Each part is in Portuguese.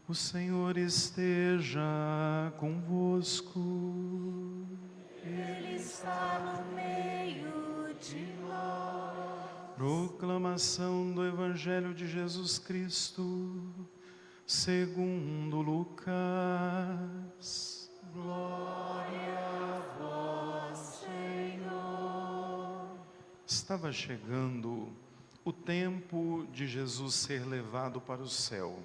O Senhor esteja convosco. Ele está no meio de nós. Proclamação do Evangelho de Jesus Cristo, segundo Lucas. Glória a vós, Senhor. Estava chegando o tempo de Jesus ser levado para o céu.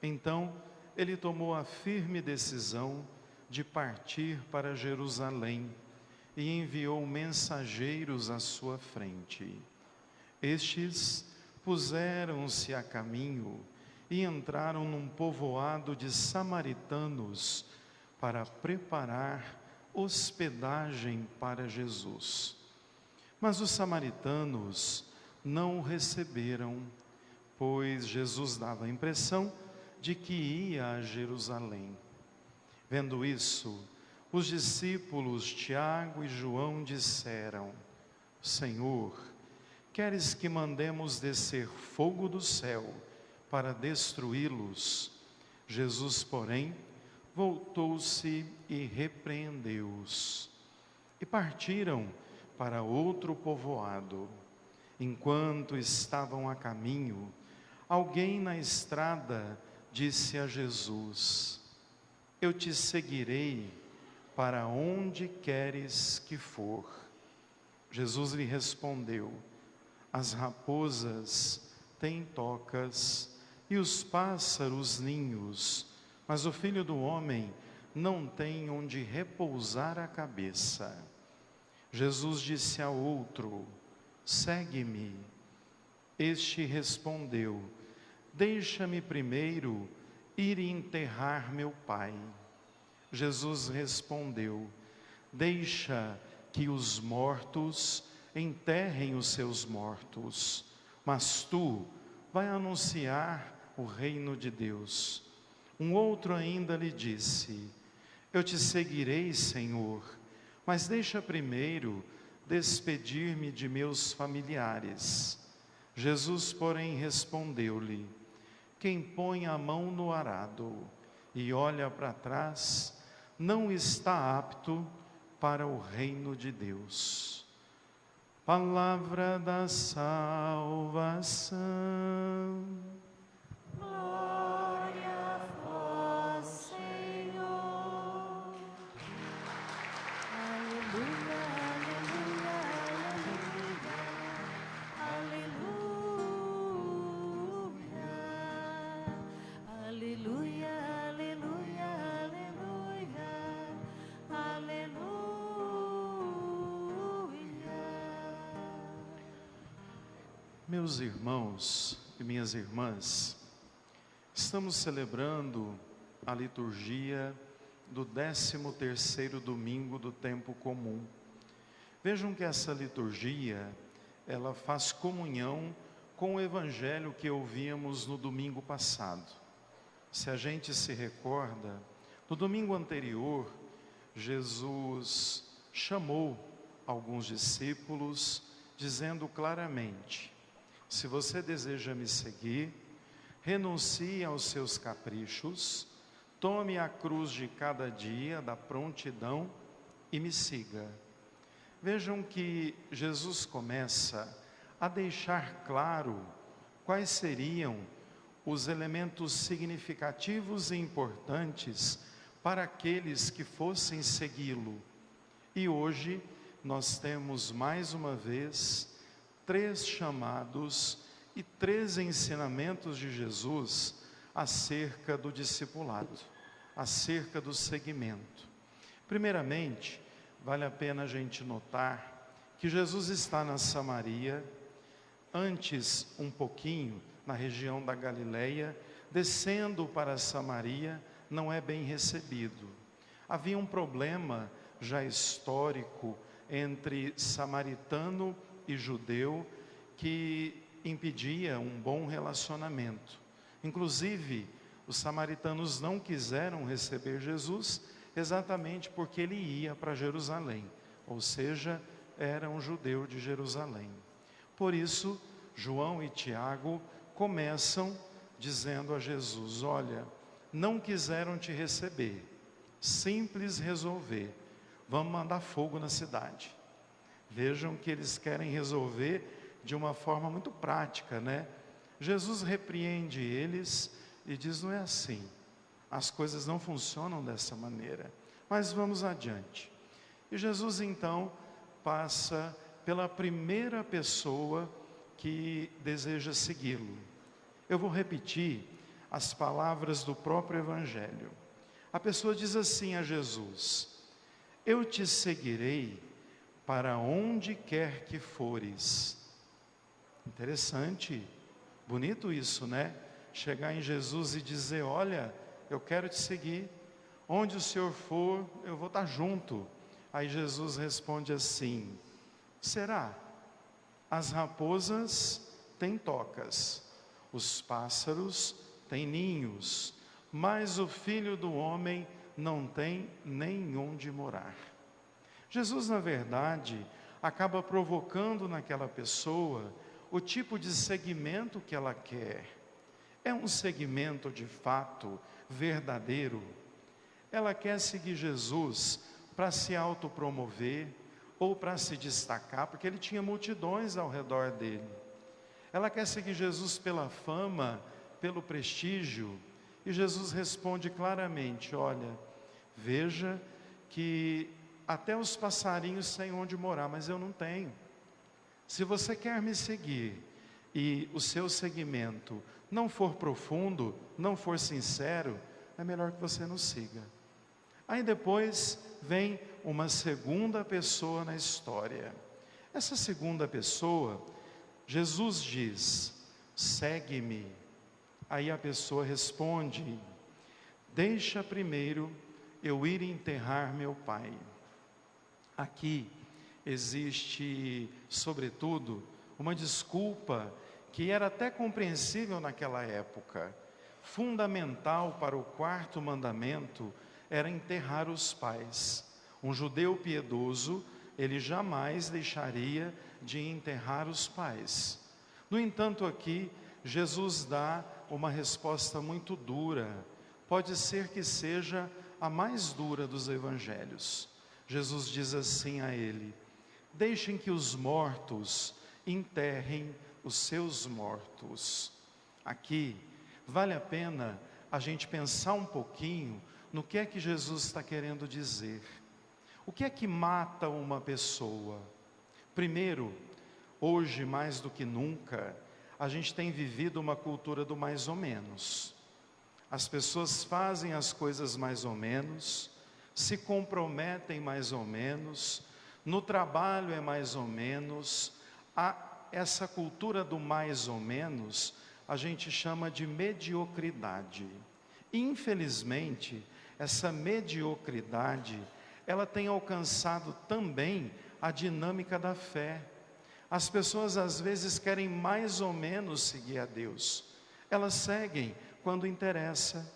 Então, ele tomou a firme decisão de partir para Jerusalém e enviou mensageiros à sua frente. Estes puseram-se a caminho e entraram num povoado de samaritanos para preparar hospedagem para Jesus. Mas os samaritanos não o receberam, pois Jesus dava a impressão de que ia a Jerusalém. Vendo isso, os discípulos Tiago e João disseram: Senhor, queres que mandemos descer fogo do céu para destruí-los? Jesus, porém, voltou-se e repreendeu-os. E partiram para outro povoado. Enquanto estavam a caminho, alguém na estrada disse a Jesus: Eu te seguirei para onde queres que for. Jesus lhe respondeu: As raposas têm tocas e os pássaros ninhos, mas o Filho do Homem não tem onde repousar a cabeça. Jesus disse a outro: Segue-me. Este respondeu: Deixa-me primeiro ir enterrar meu pai. Jesus respondeu: Deixa que os mortos enterrem os seus mortos, mas tu vai anunciar o reino de Deus. Um outro ainda lhe disse: Eu te seguirei, Senhor, mas deixa primeiro despedir-me de meus familiares. Jesus, porém, respondeu-lhe: Quem põe a mão no arado e olha para trás, não está apto para o reino de Deus. Palavra da salvação. Glória a vós, Senhor. Aleluia, aleluia, aleluia. Aleluia, aleluia, aleluia, aleluia. Meus irmãos e minhas irmãs, estamos celebrando a liturgia do 13º domingo do tempo comum. Vejam que essa liturgia, ela faz comunhão com o evangelho que ouvimos no domingo passado. Se a gente se recorda, no domingo anterior, Jesus chamou alguns discípulos, dizendo claramente: se você deseja me seguir, renuncie aos seus caprichos, tome a cruz de cada dia da prontidão e me siga. Vejam que Jesus começa a deixar claro quais seriam os elementos significativos e importantes para aqueles que fossem segui-lo. E hoje nós temos mais uma vez 3 chamados e 3 ensinamentos de Jesus acerca do discipulado, acerca do seguimento. Primeiramente, vale a pena a gente notar que Jesus está na Samaria, antes um pouquinho na região da Galileia, descendo para a Samaria, não é bem recebido. Havia um problema já histórico entre samaritano e judeu que impedia um bom relacionamento. Inclusive, os samaritanos não quiseram receber Jesus exatamente porque ele ia para Jerusalém, ou seja, era um judeu de Jerusalém. Por isso, João e Tiago começam dizendo a Jesus: olha, não quiseram te receber, simples resolver, vamos mandar fogo na cidade. Vejam que eles querem resolver de uma forma muito prática, né? Jesus repreende eles e diz: não é assim, as coisas não funcionam dessa maneira, mas vamos adiante. E Jesus então passa pela primeira pessoa que deseja segui-lo. Eu vou repetir as palavras do próprio Evangelho. A pessoa diz assim a Jesus: eu te seguirei para onde quer que fores. Interessante, bonito isso, né? Chegar em Jesus e dizer: olha, eu quero te seguir, onde o Senhor for, eu vou estar junto. Aí Jesus responde assim: será? As raposas têm tocas, os pássaros têm ninhos, mas o Filho do Homem não tem nenhum de morar. Jesus, na verdade, acaba provocando naquela pessoa o tipo de seguimento que ela quer. É um seguimento de fato verdadeiro. Ela quer seguir Jesus para se autopromover ou para se destacar, porque ele tinha multidões ao redor dele. Ela quer seguir Jesus pela fama, pelo prestígio, e Jesus responde claramente: olha, veja que até os passarinhos têm onde morar, mas eu não tenho. Se você quer me seguir e o seu seguimento não for profundo, não for sincero, é melhor que você não siga. Aí depois vem uma segunda pessoa na história. Essa segunda pessoa, Jesus diz: segue-me. Aí a pessoa responde: deixa primeiro eu ir enterrar meu pai. Aqui existe, sobretudo, uma desculpa que era até compreensível naquela época. Fundamental para o quarto mandamento era enterrar os pais. Um judeu piedoso, ele jamais deixaria de enterrar os pais. No entanto, aqui, Jesus dá uma resposta muito dura. Pode ser que seja a mais dura dos evangelhos. Jesus diz assim a ele: deixem que os mortos enterrem os seus mortos. Aqui, vale a pena a gente pensar um pouquinho no que é que Jesus está querendo dizer. O que é que mata uma pessoa? Primeiro, hoje mais do que nunca, a gente tem vivido uma cultura do mais ou menos. As pessoas fazem as coisas mais ou menos, se comprometem mais ou menos, no trabalho é mais ou menos. Essa cultura do mais ou menos, a gente chama de mediocridade. Infelizmente, essa mediocridade, ela tem alcançado também a dinâmica da fé. As pessoas às vezes querem mais ou menos seguir a Deus. Elas seguem quando interessa,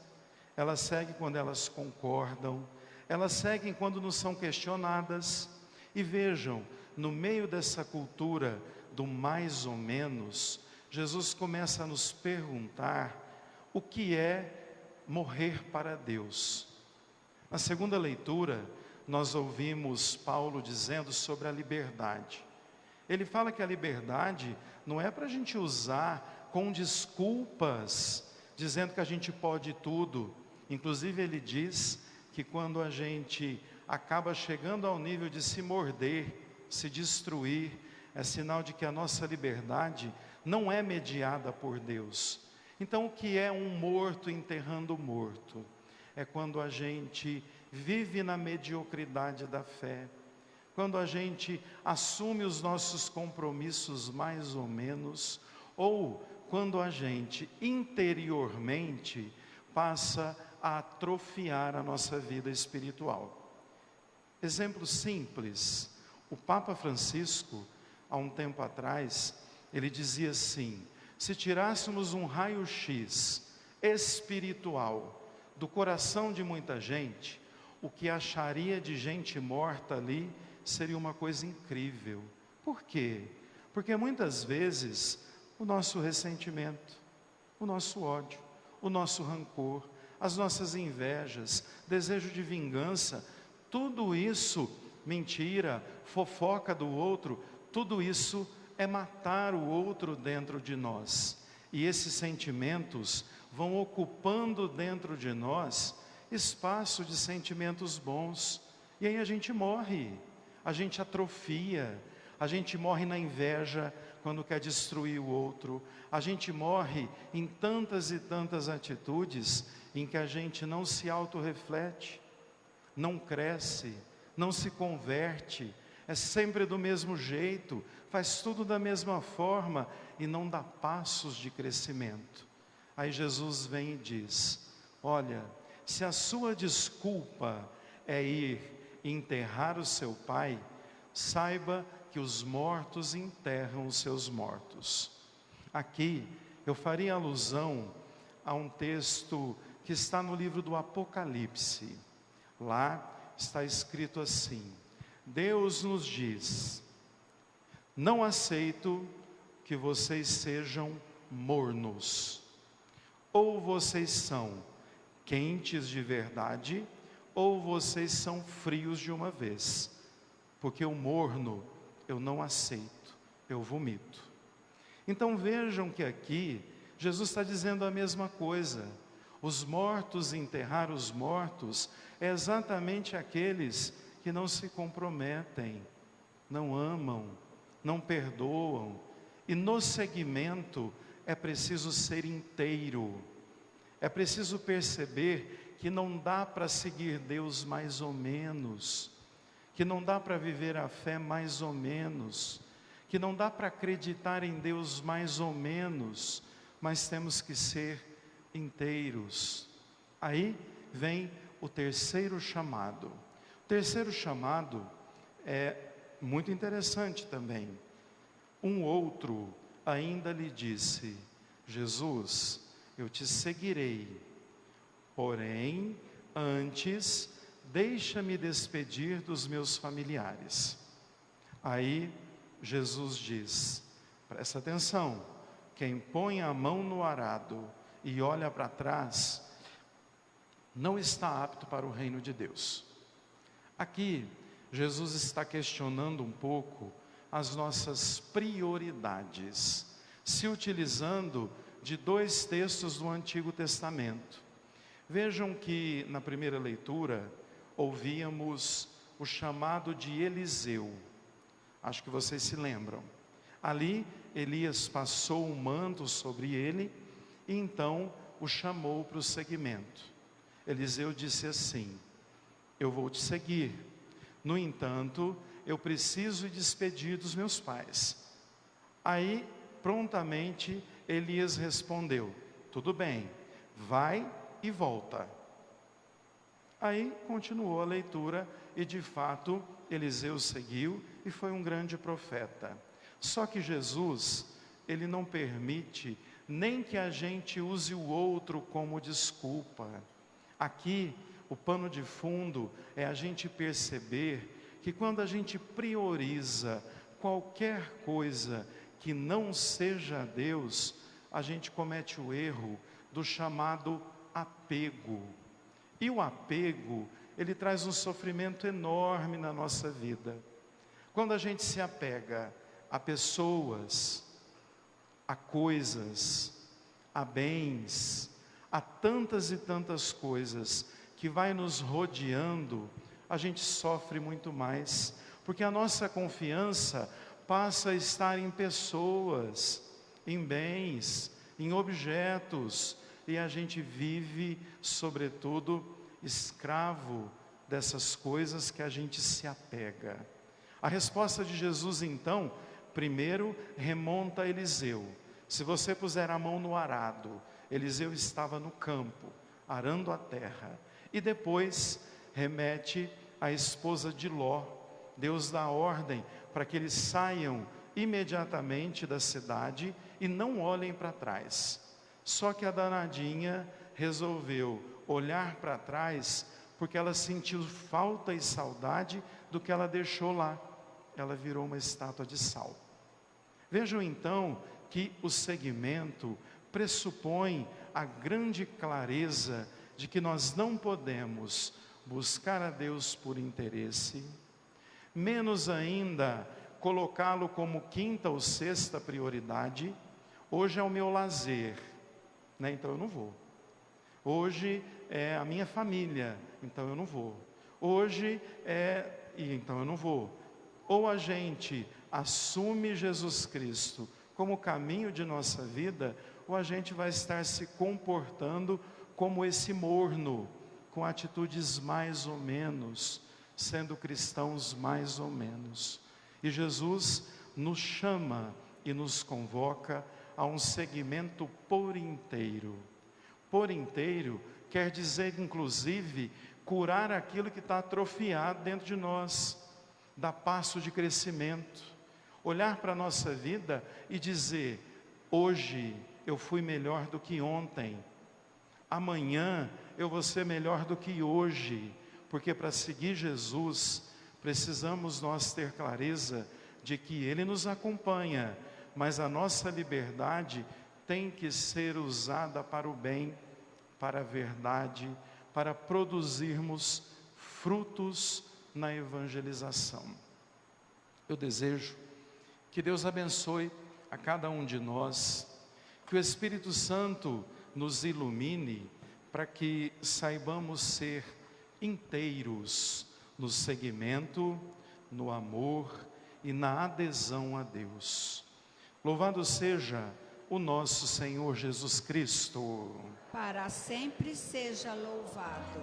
elas seguem quando elas concordam, elas seguem quando não são questionadas. E vejam, no meio dessa cultura do mais ou menos, Jesus começa a nos perguntar o que é morrer para Deus. Na segunda leitura, nós ouvimos Paulo dizendo sobre a liberdade. Ele fala que a liberdade não é para a gente usar com desculpas, dizendo que a gente pode tudo. Inclusive ele diz que quando a gente acaba chegando ao nível de se morder, se destruir, é sinal de que a nossa liberdade não é mediada por Deus. Então, o que é um morto enterrando o morto? É quando a gente vive na mediocridade da fé, quando a gente assume os nossos compromissos mais ou menos, ou quando a gente interiormente passa a atrofiar a nossa vida espiritual. Exemplo simples, o Papa Francisco, há um tempo atrás, ele dizia assim: se tirássemos um raio-x espiritual do coração de muita gente, o que acharia de gente morta ali seria uma coisa incrível. Por quê? Porque muitas vezes o nosso ressentimento, o nosso ódio, o nosso rancor, as nossas invejas, desejo de vingança, tudo isso, mentira, fofoca do outro, tudo isso é matar o outro dentro de nós. E esses sentimentos vão ocupando dentro de nós espaço de sentimentos bons. E aí a gente morre, a gente atrofia, a gente morre na inveja quando quer destruir o outro, a gente morre em tantas e tantas atitudes em que a gente não se autorreflete, não cresce, não se converte, é sempre do mesmo jeito, faz tudo da mesma forma e não dá passos de crescimento. Aí Jesus vem e diz: olha, se a sua desculpa é ir enterrar o seu pai, saiba que os mortos enterram os seus mortos. Aqui eu faria alusão a um texto que está no livro do Apocalipse. Lá está escrito assim: Deus nos diz: não aceito que vocês sejam mornos. Ou vocês são quentes de verdade, ou vocês são frios de uma vez. Porque o morno eu não aceito, eu vomito. Então vejam que aqui Jesus está dizendo a mesma coisa. Os mortos, enterrar os mortos, é exatamente aqueles que não se comprometem, não amam, não perdoam. E no seguimento é preciso ser inteiro. É preciso perceber que não dá para seguir Deus mais ou menos, que não dá para viver a fé mais ou menos, que não dá para acreditar em Deus mais ou menos, mas temos que ser inteiros. Aí vem o terceiro chamado. O terceiro chamado é muito interessante também. Um outro ainda lhe disse: Jesus, eu te seguirei, porém, antes, deixa-me despedir dos meus familiares. Aí Jesus diz, presta atenção, quem põe a mão no arado e olha para trás, não está apto para o reino de Deus. Aqui, Jesus está questionando um pouco as nossas prioridades, se utilizando de dois textos do Antigo Testamento. Vejam que na primeira leitura, ouvíamos o chamado de Eliseu. Acho que vocês se lembram. Ali, Elias passou um manto sobre ele e então o chamou para o seguimento. Eliseu disse assim: eu vou te seguir, no entanto, eu preciso despedir dos meus pais. Aí, prontamente, Elias respondeu: tudo bem, vai e volta. Aí continuou a leitura e de fato Eliseu seguiu e foi um grande profeta. Só que Jesus, ele não permite nem que a gente use o outro como desculpa. Aqui o pano de fundo é a gente perceber que quando a gente prioriza qualquer coisa que não seja Deus, a gente comete o erro do chamado apego. E o apego, ele traz um sofrimento enorme na nossa vida. Quando a gente se apega a pessoas, a coisas, a bens, a tantas e tantas coisas que vai nos rodeando, a gente sofre muito mais, porque a nossa confiança passa a estar em pessoas, em bens, em objetos, e a gente vive, sobretudo, escravo dessas coisas que a gente se apega. A resposta de Jesus, então, primeiro remonta a Eliseu. Se você puser a mão no arado, Eliseu estava no campo, arando a terra. E depois remete à esposa de Ló. Deus dá ordem para que eles saiam imediatamente da cidade e não olhem para trás. Só que a danadinha resolveu olhar para trás porque ela sentiu falta e saudade do que ela deixou lá. Ela virou uma estátua de sal. Vejam então que o segmento pressupõe a grande clareza de que nós não podemos buscar a Deus por interesse, menos ainda colocá-lo como quinta ou sexta prioridade. Hoje é o meu lazer, né? Então eu não vou. Hoje é a minha família, então eu não vou. Hoje então eu não vou. Ou a gente assume Jesus Cristo como caminho de nossa vida, ou a gente vai estar se comportando como esse morno, com atitudes mais ou menos, sendo cristãos mais ou menos. E Jesus nos chama e nos convoca a um segmento por inteiro. Por inteiro quer dizer, inclusive, curar aquilo que está atrofiado dentro de nós, dar passo de crescimento, olhar para a nossa vida e dizer: hoje eu fui melhor do que ontem, amanhã eu vou ser melhor do que hoje, porque para seguir Jesus, precisamos nós ter clareza de que Ele nos acompanha, mas a nossa liberdade tem que ser usada para o bem, para a verdade, para produzirmos frutos na evangelização. Eu desejo que Deus abençoe a cada um de nós, que o Espírito Santo nos ilumine para que saibamos ser inteiros no seguimento, no amor e na adesão a Deus. Louvado seja o nosso Senhor Jesus Cristo. Para sempre seja louvado.